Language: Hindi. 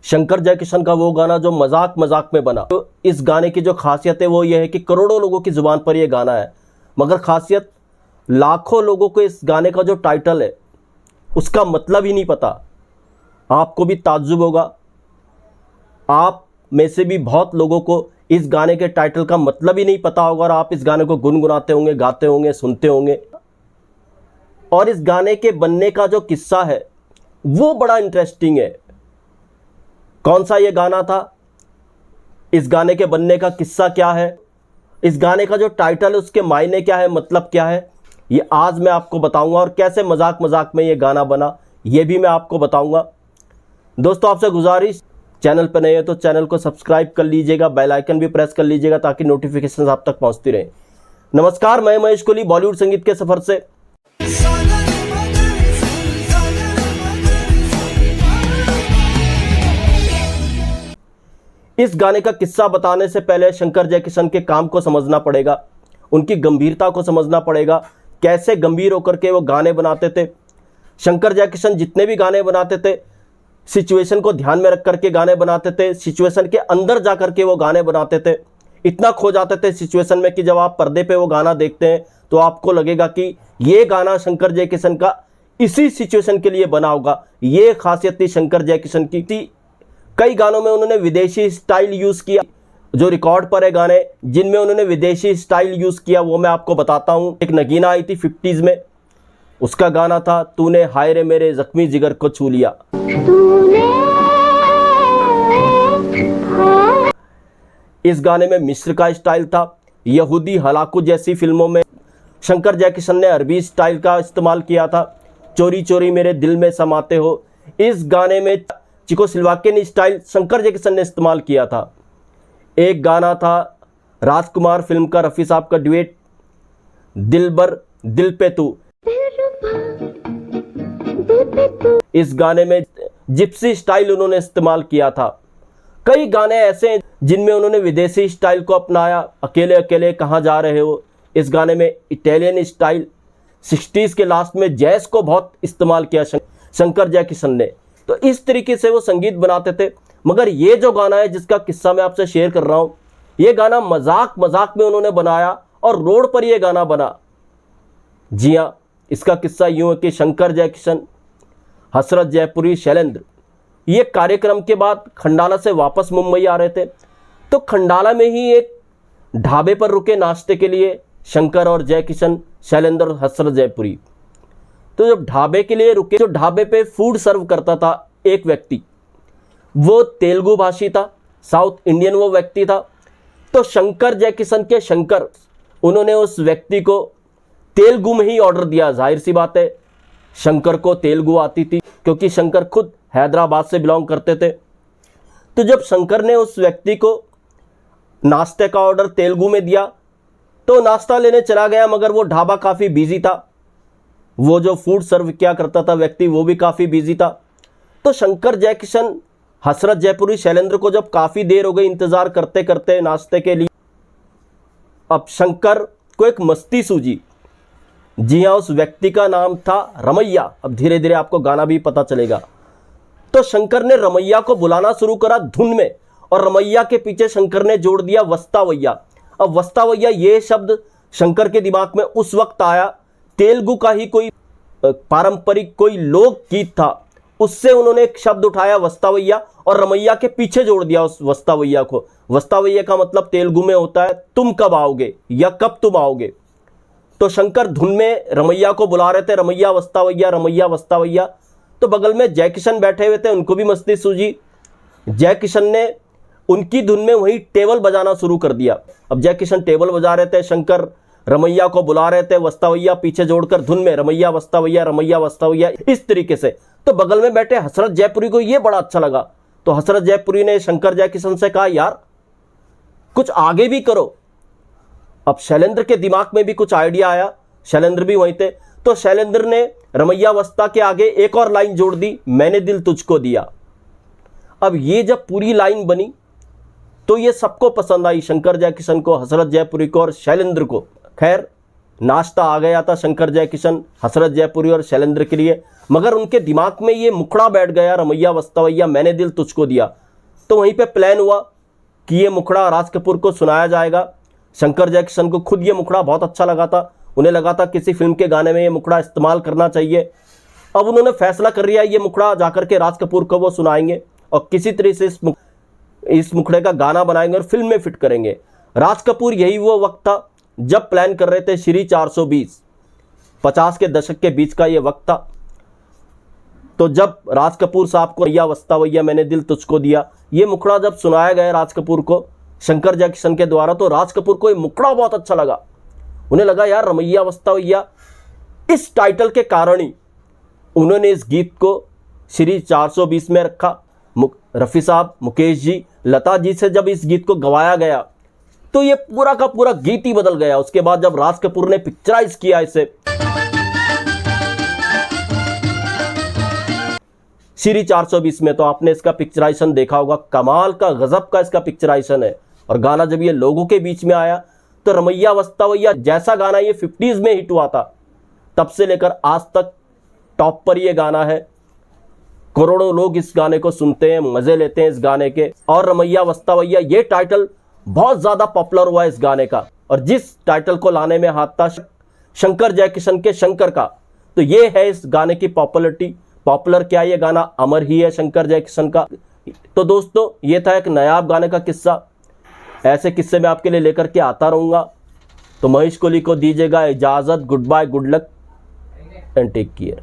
शंकर जयकिशन का वो गाना जो मजाक मजाक में बना। तो इस गाने की जो खासियत है वो ये है कि करोड़ों लोगों की जुबान पर ये गाना है, मगर खासियत लाखों लोगों को इस गाने का जो टाइटल है उसका मतलब ही नहीं पता। आपको भी ताज्जुब होगा, आप में से भी बहुत लोगों को इस गाने के टाइटल का मतलब ही नहीं पता होगा और आप इस गाने को गुनगुनाते होंगे, गाते होंगे, सुनते होंगे। और इस गाने के बनने का जो किस्सा है वो बड़ा इंटरेस्टिंग है। कौन सा ये गाना था, इस गाने के बनने का किस्सा क्या है, इस गाने का जो टाइटल है उसके मायने क्या है, मतलब क्या है, ये आज मैं आपको बताऊंगा। और कैसे मजाक मजाक में ये गाना बना ये भी मैं आपको बताऊंगा। दोस्तों आपसे गुजारिश, चैनल पर नए हो तो चैनल को सब्सक्राइब कर लीजिएगा, बेल आइकन भी प्रेस कर लीजिएगा ताकि नोटिफिकेशन आप तक पहुंचती रहे। नमस्कार, मैं महेश कोहली बॉलीवुड संगीत के सफर से। इस गाने का किस्सा बताने से पहले शंकर जयकिशन के काम को समझना पड़ेगा, उनकी गंभीरता को समझना पड़ेगा, कैसे गंभीर होकर के वो गाने बनाते थे। शंकर जयकिशन जितने भी गाने बनाते थे सिचुएशन को ध्यान में रख करके गाने बनाते थे, सिचुएशन के अंदर जा करके वो गाने बनाते थे। इतना खो जाते थे सिचुएशन में कि जब आप पर्दे पे वो गाना देखते हैं तो आपको लगेगा कि ये गाना शंकर जयकिशन का इसी सिचुएशन के लिए बना होगा। ये खासियत थी शंकर जयकिशन की थी। कई गानों में उन्होंने विदेशी स्टाइल यूज़ किया, जो रिकॉर्ड पर है गाने जिनमें उन्होंने विदेशी स्टाइल यूज़ किया वो मैं आपको बताता हूँ। एक नगीना आई थी 50s में, उसका गाना था तूने हाय रे मेरे जख्मी जिगर को छू लिया। इस गाने में मिस्र का स्टाइल था। यहूदी हलाकू जैसी फिल्मों में शंकर जयकिशन ने अरबी स्टाइल का इस्तेमाल किया था। चोरी चोरी मेरे दिल में समाते हो, इस गाने में चिकोस्लोवाकियन स्टाइल शंकर जयकिशन ने इस्तेमाल किया था। एक गाना था राजकुमार फिल्म का, रफ़ी साहब का ड्यूएट, दिलबर दिल पे तू। इस गाने में जिप्सी स्टाइल उन्होंने इस्तेमाल किया था। कई गाने ऐसे हैं जिनमें उन्होंने विदेशी स्टाइल को अपनाया। अकेले अकेले कहाँ जा रहे हो, इस गाने में इटालियन स्टाइल, 60s के लास्ट में जैज़ को बहुत इस्तेमाल किया शंकर जयकिशन ने। तो इस तरीके से वो संगीत बनाते थे। मगर ये जो गाना है जिसका किस्सा मैं आपसे शेयर कर रहा हूँ, ये गाना मजाक मजाक में उन्होंने बनाया और रोड पर ये गाना बना। जी हाँ, इसका किस्सा यूँ है कि शंकर जयकिशन, हसरत जयपुरी, शैलेंद्र ये कार्यक्रम के बाद खंडाला से वापस मुंबई आ रहे थे। तो खंडाला में ही एक ढाबे पर रुके नाश्ते के लिए शंकर और जयकिशन, शैलेंद्र और हसरत जयपुरी। तो जब ढाबे के लिए रुके, जो ढाबे पे फूड सर्व करता था एक व्यक्ति, वो तेलुगु भाषी था, साउथ इंडियन वो व्यक्ति था। तो शंकर जयकिशन के शंकर, उन्होंने उस व्यक्ति को तेलुगु में ही ऑर्डर दिया। जाहिर सी बात है शंकर को तेलुगु आती थी क्योंकि शंकर खुद हैदराबाद से बिलोंग करते थे। तो जब शंकर ने उस व्यक्ति को नाश्ते का ऑर्डर तेलुगु में दिया तो नाश्ता लेने चला गया, मगर वो ढाबा काफ़ी बिजी था, वो जो फूड सर्व किया करता था व्यक्ति वो भी काफ़ी बिजी था। तो शंकर जयकिशन, हसरत जयपुरी, शैलेंद्र को जब काफ़ी देर हो गई इंतज़ार करते करते नाश्ते के लिए, अब शंकर को एक मस्ती सूझी। जी हाँ, उस व्यक्ति का नाम था रमैया। अब धीरे धीरे आपको गाना भी पता चलेगा। तो शंकर ने रमैया को बुलाना शुरू करा धुन में, और रमैया के पीछे शंकर ने जोड़ दिया वस्तावैया। अब वस्तावैया ये शब्द शंकर के दिमाग में उस वक्त आया, तेलुगु का ही कोई पारंपरिक कोई लोक गीत था, उससे उन्होंने एक शब्द उठाया वस्तावैया और रमैया के पीछे जोड़ दिया उस वस्तावैया को। वस्तावैया का मतलब तेलुगु में होता है तुम कब आओगे या कब तुम आओगे। तो शंकर धुन में रमैया को बुला रहे थे, रमैया वस्तावैया, रमैया वस्तावैया। तो बगल में जयकिशन बैठे हुए थे, उनको भी मस्ती सूझी। जयकिशन ने उनकी धुन में वही टेबल बजाना शुरू कर दिया। अब जयकिशन टेबल बजा रहे थे, शंकर रमैया को बुला रहे थे, वस्तावैया पीछे जोड़कर धुन में रमैया वस्तावैया, रमैया वस्तावैया, इस तरीके से। तो बगल में बैठे हसरत जयपुरी को ये बड़ा अच्छा लगा। तो हसरत जयपुरी ने शंकर जयकिशन से कहा, यार कुछ आगे भी करो। अब शैलेंद्र के दिमाग में भी कुछ आइडिया आया, शैलेंद्र भी वहीं थे। तो शैलेंद्र ने रमैया वस्ता के आगे एक और लाइन जोड़ दी, मैंने दिल तुझको दिया। अब ये जब पूरी लाइन बनी तो ये सबको पसंद आई, शंकर जयकिशन को, हसरत जयपुरी को और शैलेंद्र को। खैर नाश्ता आ गया था शंकर जयकिशन, हसरत जयपुरी और शैलेंद्र के लिए। मगर उनके दिमाग में ये मुखड़ा बैठ गया, रमैया वस्तावैया मैंने दिल तुझको दिया। तो वहीं पे प्लान हुआ कि ये मुखड़ा राज कपूर को सुनाया जाएगा। शंकर जयकिशन को खुद ये मुखड़ा बहुत अच्छा लगा था, उन्हें लगा था किसी फिल्म के गाने में ये मुखड़ा इस्तेमाल करना चाहिए। अब उन्होंने फैसला कर लिया ये मुखड़ा जाकर के राज कपूर को वो सुनाएंगे और किसी तरह से इस मुखड़े का गाना बनाएंगे और फिल्म में फिट करेंगे। राज कपूर, यही वो वक्त था जब प्लान कर रहे थे श्री 420, 50 के दशक के बीच का ये वक्त था। तो जब राज कपूर साहब को रमैया वस्तावैया मैंने दिल तुझको दिया, ये मुखड़ा जब सुनाया गया राज कपूर को शंकर जयकिशन के द्वारा, तो राज कपूर को ये मुखड़ा बहुत अच्छा लगा। उन्हें लगा यार रमैया वस्तावैया, इस टाइटल के कारण ही उन्होंने इस गीत को श्री 420 में रखा। रफ़ी साहब, मुकेश जी, लता जी से जब इस गीत को गवाया गया तो ये पूरा का पूरा गीत ही बदल गया। उसके बाद जब राज कपूर ने पिक्चराइज किया इसे श्री 420 में, तो आपने इसका पिक्चराइजेशन देखा होगा, कमाल का, गजब का इसका पिक्चराइजेशन है। और गाना जब ये लोगों के बीच में आया तो रमैया वस्तावैया जैसा गाना ये 50s में हिट हुआ था, तब से लेकर आज तक टॉप पर ये गाना है। करोड़ों लोग इस गाने को सुनते हैं, मजे लेते हैं इस गाने के। और रमैया वस्तावैया ये टाइटल बहुत ज़्यादा पॉपुलर हुआ इस गाने का, और जिस टाइटल को लाने में हाथ था शंकर जयकिशन के शंकर का, तो ये है इस गाने की पॉपुलरिटी। पॉपुलर क्या, ये गाना अमर ही है शंकर जयकिशन का। तो दोस्तों, ये था एक नायाब गाने का किस्सा। ऐसे किस्से मैं आपके लिए लेकर के आता रहूँगा। तो महेश कोहली को दीजिएगा इजाज़त। Goodbye, good luck and take care.